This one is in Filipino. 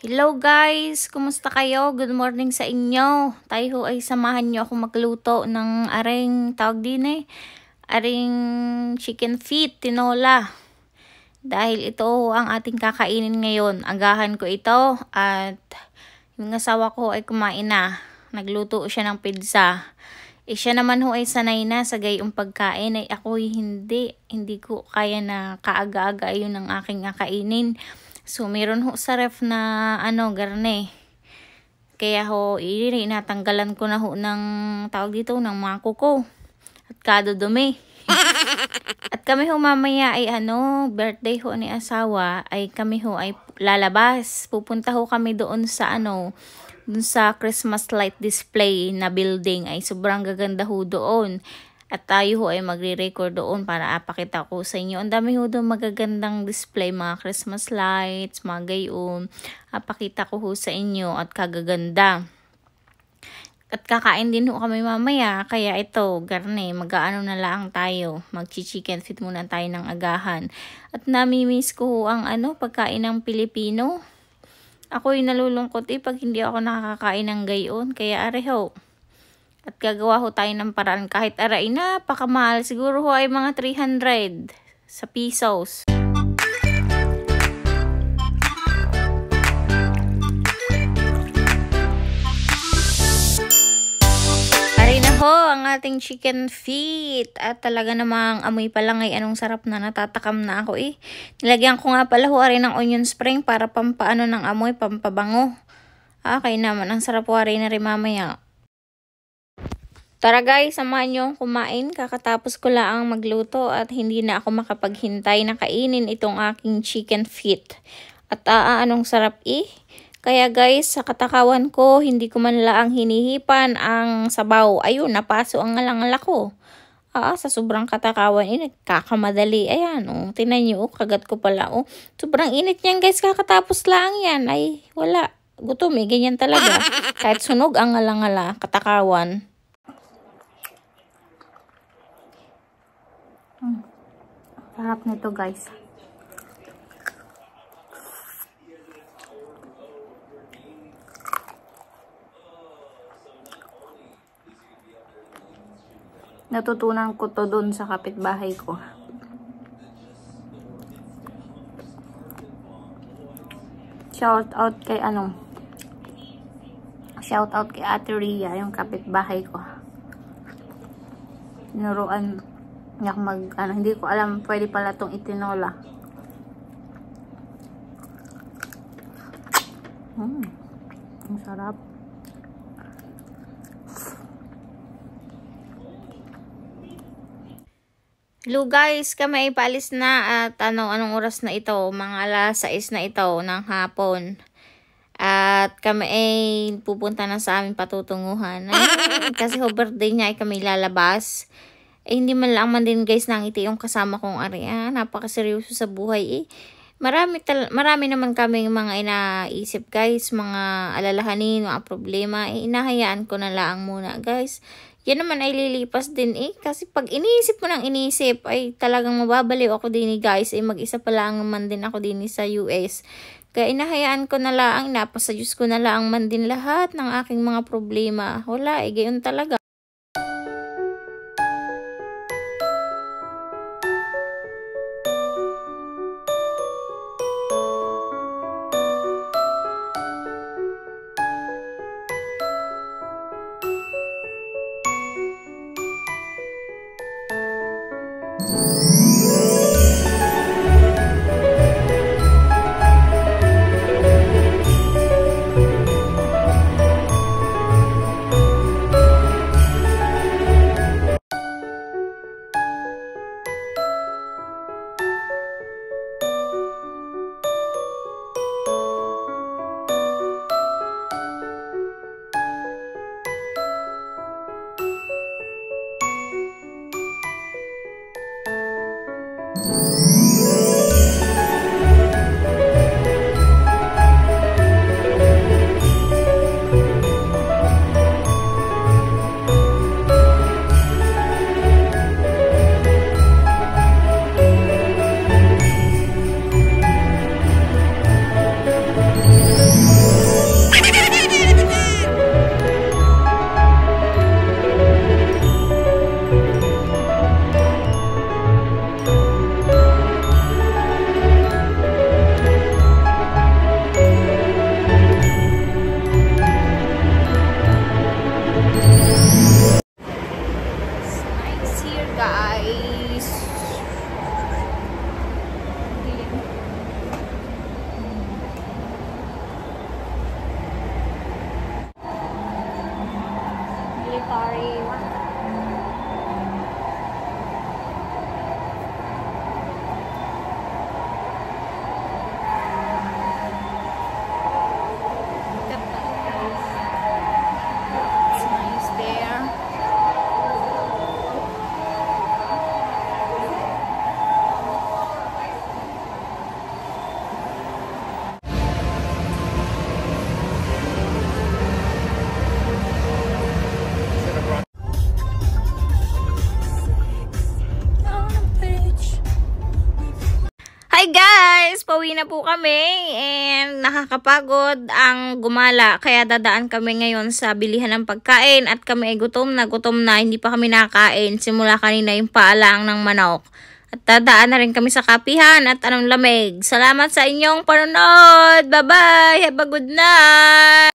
Hello guys! Kumusta kayo? Good morning sa inyo. Tayo ho ay samahan nyo ako magluto ng aring tawag din aring chicken feet, tinola. Dahil ito ang ating kakainin ngayon. Agahan ko ito at yung asawa ko ay kumain na. Nagluto siya ng pizza. Siya naman ho ay sanay na sa gayong pagkain ay ako hindi. Hindi ko kaya na kaaga-aga yun ang aking kakainin. So, meron ho sa ref na garne. Kaya ho, natanggalan ko na ho ng tawag dito, ng mga kuko. At kadudumi. At kami ho mamaya ay birthday ho ni asawa, ay kami ho ay lalabas. Pupunta ho kami doon sa doon sa Christmas light display na building. Ay sobrang gaganda ho doon. At tayo ho ay magre-record doon para apakita ko sa inyo. Ang dami ho doon magagandang display, mga Christmas lights, mga gayon. Apakita ko ho sa inyo at kagaganda. At kakain din ho kami mamaya. Kaya ito, garne, mag-aano na lang tayo. Mag-chicken feet muna tayo ng agahan. At namimiss ko ho ang pagkain ng Pilipino. Ako'y nalulungkot pag hindi ako nakakain ng gayon. Kaya areho. At gagawa ho tayo ng paraan kahit aray napakamahal. Siguro ho ay mga 300 sa pesos. Aray na ho ang ating chicken feet. At talaga namang amoy pa lang ay anong sarap na, natatakam na ako Nilagyan ko nga pala ho aray ng onion spring para pampaano ng amoy, pampabango. Kaya naman ang sarap ho aray na rin mamaya. Tara guys, samahan nyo kumain. Kakatapos ko lang magluto at hindi na ako makapaghintay na kainin itong aking chicken feet. At anong sarap Kaya guys, sa katakawan ko, hindi ko man lang hinihipan ang sabaw. Ayun, napaso ang ngalangala ko. Sa sobrang katakawan, nagkakamadali. Ayan, tinan nyo, kagat ko pala. Sobrang init niyan guys, kakatapos lang yan. Ay, wala. Gutom ganyan talaga. Kahit sunog ang ngalangala, katakawan. Sarap nito guys. Natutunan ko to doon sa kapitbahay ko. Shout out kay Shout out kay Ate Rhea, yung kapitbahay ko. Tinuruan niya hindi ko alam, pwede pala tong itinola. Ang sarap. Hello guys, kami ay paalis na at anong oras na ito? Mga alas 6 na ito ng hapon. At kami ay pupunta na sa aming patutunguhan. Kasi birthday niya ay kami lalabas. Hindi man lang man din guys nangiti yung kasama kong ari. Napakaseryoso sa buhay Marami naman kaming mga inaisip guys, mga alalahanin, mga problema. Inahayaan ko na lang muna guys. Yan naman ay lilipas din kasi pag iniisip mo ng iniisip ay talagang mababaliw ako din guys. Mag-isa pa lang man din ako din sa US. Kaya inahayaan ko na lang, napasa Diyos ko na lang man din lahat ng aking mga problema. Wala gayon talaga. guys, pauwi na po kami and nakakapagod ang gumala. Kaya dadaan kami ngayon sa bilihan ng pagkain at kami ay gutom na, hindi pa kami nakakain. Simula kanina yung paalaang ng manok. At dadaan na rin kami sa kapihan at anong lamig. Salamat sa inyong panonood. Bye-bye. Have a good night.